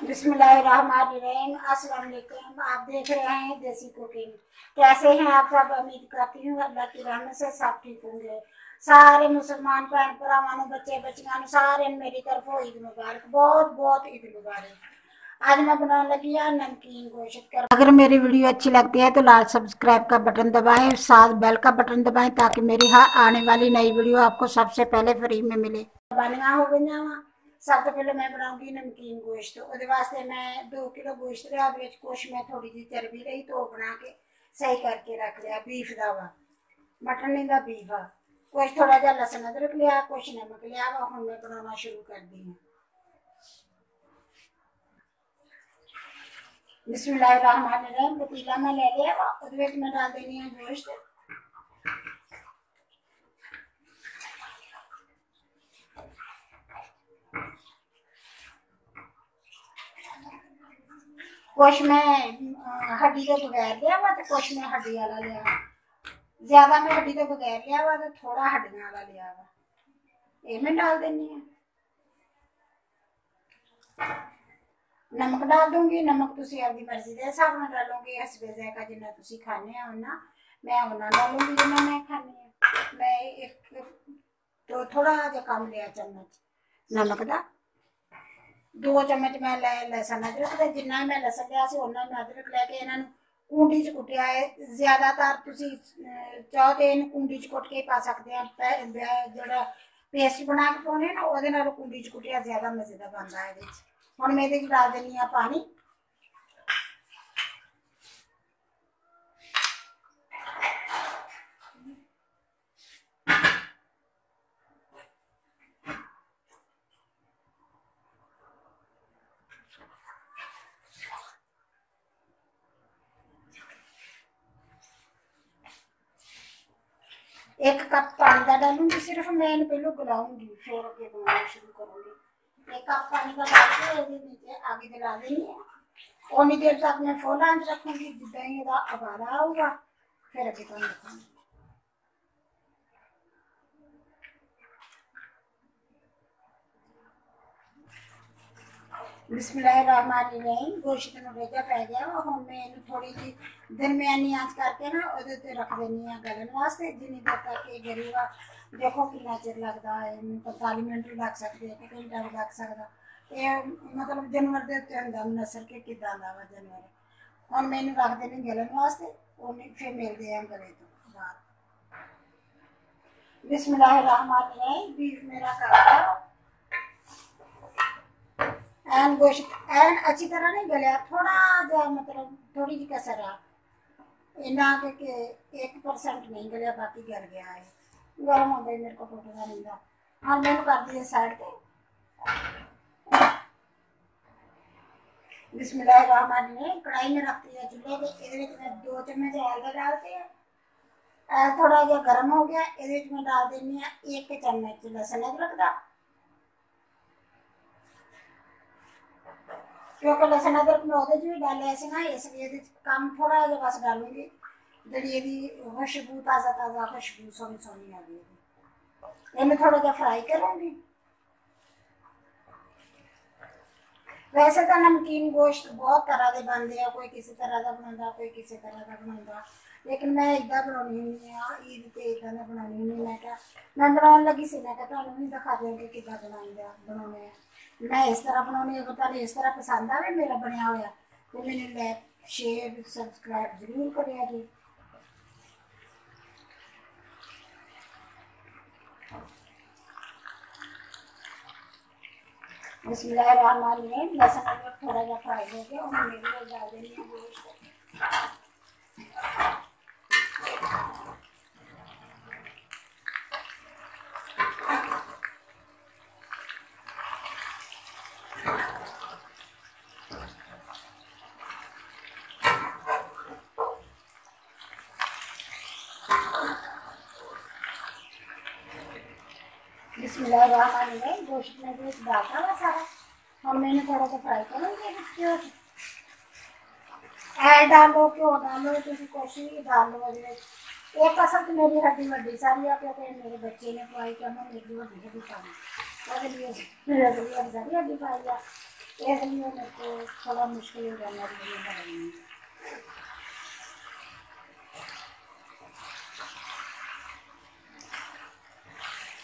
बिस्मिल्लाहिर्रहमानिर्रहीम। अस्सलाम वालेकुम। आप देख रहे हैं देसी कुकिंग। कैसे हैं आप सब? उम्मीद करती हूँ अल्लाह की रहमत से सब ठीक होंगे। सारे मुसलमान भैन भरावां बच्चे बच्चियां सारे मेरी तरफों ईद मुबारक, बहुत बहुत ईद मुबारक। आज मैं बनाने लगी है नमकीन गोश्त कर। अगर मेरी वीडियो अच्छी लगती है तो लाल सब्सक्राइब का बटन दबाएं, साथ बेल का बटन दबाएं ताकि मेरी हर आने वाली नई वीडियो आपको सबसे पहले फ्री में मिले। बनिया हो गई वा। सब तो पहले मैं बनाऊंगी नमकीन गोश्त। ਉਹਦੇ वास्ते मैं 2 किलो गोश्त लिया, कुछ मैं थोड़ी जी चर्बी रही तो बना के सही करके रख लिया। बीफ का वा, मटन नहीं का बीफ आ। कुछ थोड़ा जहा लसन अदरक लिया, कुछ नमक लिया वा। हम मैं बनाना शुरू कर दी हूँ। बिस्मिल्लाहिर्रहमानिर्रहीम। पतीला मैं ले लिया वा, उसमें मैं डाल देनी है गोश्त। कुछ मैं हड्डी के बगैर लिया वा तो कुछ मैं हड्डी वाला लिया। ज्यादा मैं हड्डी के बगैर लिया वा तो थोड़ा हड्डियां वाला लिया वा। ये मैं डाल देनी है। नमक डाल दूंगी। नमक तुसी अपनी मर्जी के हिसाब नाल डालोगे, हसबे ज़ायका जिन्ना तुसी खाने हो ना। मैं उन्ना डालूंगी जिन्ना मैं खानी है। मैं एक तो थोड़ा जा कम लिया चम्मच नमक दा। 2 चम्मच मैं लहसुन अदरक दा। जिन्ना मैं लहसुन लिया सी उन्ना मैं अदरक लेके इन्हां नूं कूंडी च कुटिया है। ज्यादातर तुसी चाहो तो इन कूंडी च कुट के पा सकते हैं। जेड़ा पेस्ट बना के पाने ना ਉਹਦੇ ਨਾਲ कूंडी च कुटिया ज्यादा मजेदार बनता है। हुण मैं ਇਹਦੇ डाल देनी है पानी। एक कप पानी का डालूंगी सिर्फ। मैं पहले गलाऊंगी फिर आगे बनाना शुरू करूंगी। 1 कप पानी का डाल के नीचे आगे जला देनी है। उन्नी देर तक मैं फुल आंच रखूंगी। जिदा ही उबाला आऊगा फिर अगे तुम रखूंगी। बिस्मिल्लाहिर्रहमानिर्रहीम। गोश्त में रेजा पै गया। हम मैं थोड़ी जी दरमियानी आंच करके ना ਉਹਦੇ ਤੇ रख देनी है गलन वास्ते। जिन्नी देर तक ये गलेगा देखो कितना चिर लगता है। 45 मिनट भी लग सकते हैं, 1 घंटा भी लग सकता। ये मतलब जानवर के उत्ते हुंदा नस्ल के किदां दा वा जानवर। हुण मैनूं रख देनी गलन वास्ते। फिर मिलते हैं गले तो बाद। बिस्मिल्लाहिर्रहमानिर्रहीम। बीफ मेरा कर दिया एन। गोश्त एन अच्छी तरह नहीं गलिया, थोड़ा जा मतलब थोड़ी जी कसर है। इन्ना के 1% नहीं गलिया, बाकी गल गया है। गर्म हो गई मेरे को टूटता नहीं था। हाँ मैंने कर दिया साइड पे। बिस्मिल्लाहिर्रहमानिर्रहीम। कढ़ाई में रखती है चूल्हे पे। ये 2 चम्मच हल्दी डालते हैं। थोड़ा जहा गर्म हो गया, ये मैं डाल देनी है 1 चम्मच लहसुन अदरक का। क्योंकि लहसुन अदरक मैं ਉਹਦੇ 'ਚ भी डालिया ਸੀ ना, इसलिए कम थोड़ा जहा बस डालूंगी। जी खुशबू ताज़ा ताज़ा खुशबू सोनी सोनी आ गई। मैं थोड़ा जहा फ्राई करूँगी। वैसे तो नमकीन गोश्त बहुत तरह के बनते हैं, कोई किसी तरह का बनाता, कोई किसी तरह का बनाता। लेकिन मैं इदा बनानी हुई हाँ ईद तो इदा का बनानी हुई। मैं क्या मैं बनाने लगी सी, मैं तुम्हें भी दिखा देंगे कि बनाने मैं इस तरह बनानी। अगर तुम इस तरह पसंद आए मेरा बनया हुआ तो मैंने लाइक शेयर सबसक्राइब जरूर करिया जी। बिस्मिल्लाहिर्रहमानिर्रहीम। लहसुन अदरक थोड़ा जहा फ्राई हो गया और मेरी डाल देनी है गोश्त। बिस्मिल्लाहिर्रहमानिर्रहीम। गोश्त में भी डालता हुआ सारा और मैंने थोड़ा सा फ्राई करूँगी। डालो घ्यो डालो, तुम कुछ भी डालो। एक असल तो मेरी हड्डी वड्डी सारी है क्योंकि मेरे बच्चे ने खवाई कि मैं मेरी वड्डी हड्डी खानी। मेरी सारी हड्डी पाई है। इसलिए मेरे को थोड़ा मुश्किल हो जाना है।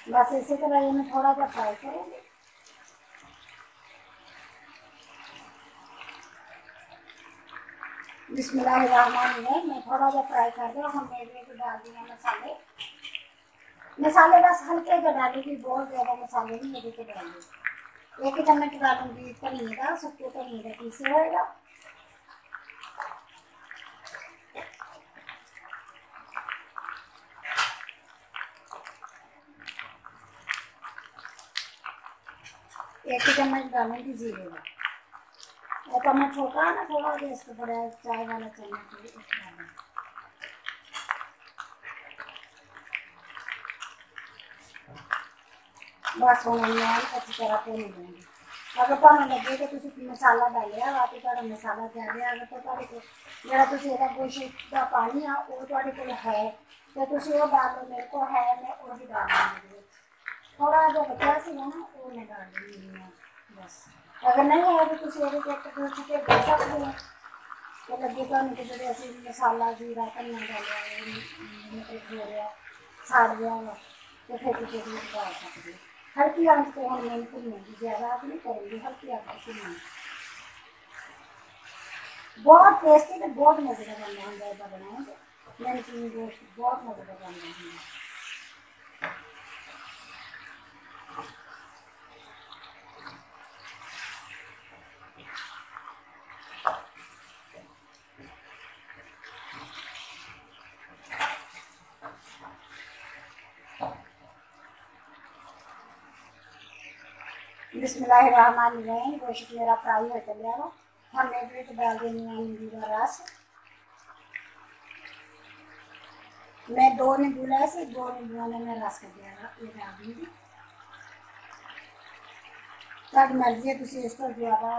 बस इसी तरह ये मैं थोड़ा सा फ्राई करूँगी। बिस्मिल्लाहिर्रहमानिर्रहीम। मैं थोड़ा सा फ्राई कर दिया। हमने इसमें डाल दिया मसाले। मसाले बस हल्के से डालूंगी, बहुत ज़्यादा मसाले नहीं मेरे को डालूंगी। 1 चम्मच डालूंगी धनिए का, सूखे धनिए का पीसे होएगा। एक चम्मच डालूंगी जीरे का। और चम्मच छोटा है ना, थोड़ा गैस पे बड़ा चाय वाला चम्मच डालूंगी। बस हम अच्छी तरह भून लेंगे। अगर तुम लगे कि तुम मसाला डालिया वा तो तुहाडा मसाला ज़्यादा, अगर तो तुहाडे कोल जिहड़ा तुसीं इहदा गोश्त दा पानी आ वो तुहाडे कोल है तो तुसीं वो डाल लो। मेरे को है, मैं वो भी डाल दूँगी। थोड़ा जो बचा सी ना वो मैं डाल दूँगी बस। अगर नहीं है तो तुसीं इहदे च दो छींटे दे सकदे हो। तो लगे तुहानूं कि जिहड़े असीं मसाला जीरा धनिया डालिया मतलब हो रहा साड़ गया वा, तो फिर तुसीं इहदे विच डाल सकदे हो। हल्की आंच पे हम नहीं भुनेंगे, ज़्यादा आंच नहीं करेंगे, हल्की आंच पे भुनेंगे। बहुत टेस्टी तो बहुत मजे का बनना होंगे इदा बनाएंगे। नमकीन गोश्त बहुत मजे का बनना होंगे। बिस्मिल्लाहिर्रहमानिर्रहीम। गोश्त मेरा फ्राई हो चलिया वा। हमने इसमें डाल देनी है नींबू का रस। मैं 2 नींबू लाए से 2 नींबुओं ने मैं रस कर दिया ये डाल दूँगी। तुहाडी मर्जी है, तुसीं इस तो ज़्यादा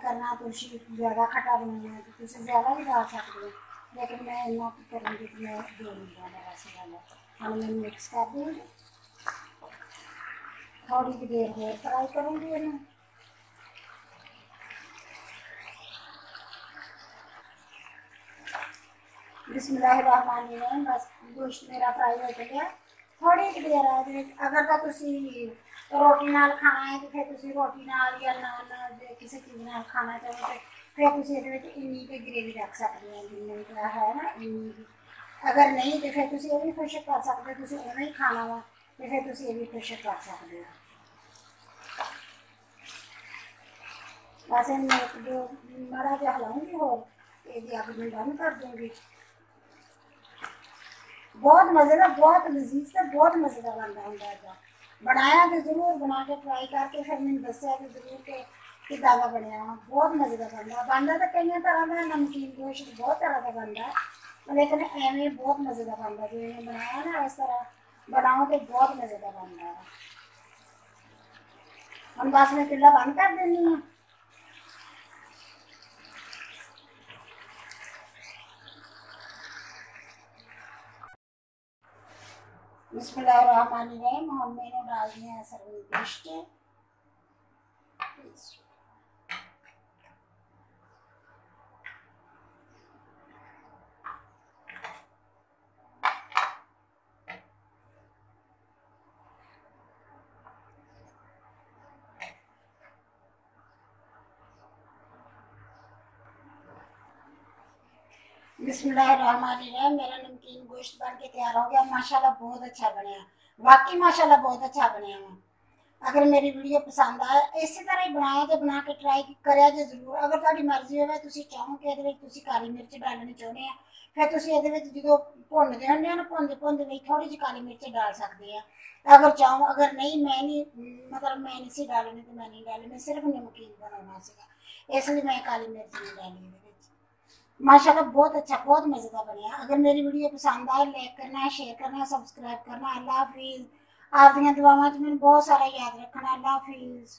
करना, तुसीं ज़्यादा खट्टा बनाना है तो तुसीं ज़्यादा भी डाल सकते हो। लेकिन मैं इन्ना करूँगी कि मैं 2 नींबुओं का रस डाला। हम मैं मिक्स कर दूँगी। थोड़ी देर और फ्राई करूँगी इन्हें। बिस्मिल्लाहिर्रहमानिर्रहीम। बस गोश्त मेरा फ्राई हो गया। थोड़ी देर अगर तो तुसीं रोटी नाल खाना है तो फिर तुसीं रोटी नाल या नान किसी चीज़ नाल खाना चाहो तो फिर तुसीं इहदे विच इन्नी क ग्रेवी रख सकदे हो जिन्नी क है ना इन्नी। अगर नहीं तो फिर तुसीं ये भी खुश कर सकदे हो, तुसीं उवें ही खाना वा तो फिर तुसीं ये भी खुश कर सकदे हो। बस इन्हें एक दो माड़ा जिहा हिलाऊंगी और ये अग मैं बंद कर दूँगी। बहुत मजे का, बहुत लजीज से, बहुत मजे का बनता होंगे इदा। बनाया तो जरूर, बना के ट्राई करके फिर मैंने दसिया तो जरूर कि किदा का बनया। बहुत मजे का बनता तो कई तरह का। नमकीन गोश्त बहुत तरह का बनता है, लेकिन एवं बहुत मजे का बनता। जो इन्हें बनाया ना इस तरह बनाओ तो बहुत मजे का बनता है। हम बस मैं चूल्हा बंद कर देनी हूँ। बिस्मिल्लाहिर्रहमानिर्रहीम। हम मैंने डाल दिया है सर्विंग डिश के। बिस्मिल्लाहिर्रहमानिर्रहीम। मेरा नमकीन गोश्त बन के तैयार हो गया। माशाल्लाह बहुत अच्छा बनया, वाकई माशाल्लाह बहुत अच्छा बनया वा। अगर मेरी वीडियो पसंद आए इसी तरह ही बनाया तो बना के ट्राई करें जो जरूर। अगर तुहाडी मर्जी हो तुसीं चाहो कि इहदे विच तुसीं काली मिर्च डालनी चाहुंदे आ फिर तुसीं इहदे विच जदों भुनदे होंदे ना भुनदे भुनदे विच थोड़ी जी काली मिर्च डाल सकदे आ अगर चाहो। अगर नहीं मैं नहीं मतलब मैं नहीं सी डालनी तो मैं नहीं डाली, मैं सिर्फ नमकीन बनाना सीगा इसलिए मैं काली मिर्च नहीं डाली इहदे विच। माशाल्लाह बहुत अच्छा, बहुत मज़ेदार बनया। अगर मेरी वीडियो पसंद आए लाइक करना है, शेयर करना है, सब्सक्राइब करना। अल्लाह हाफिज़। आप दुआवां च मैनूं बहुत सारा याद रखना। अल्लाह हाफिज़।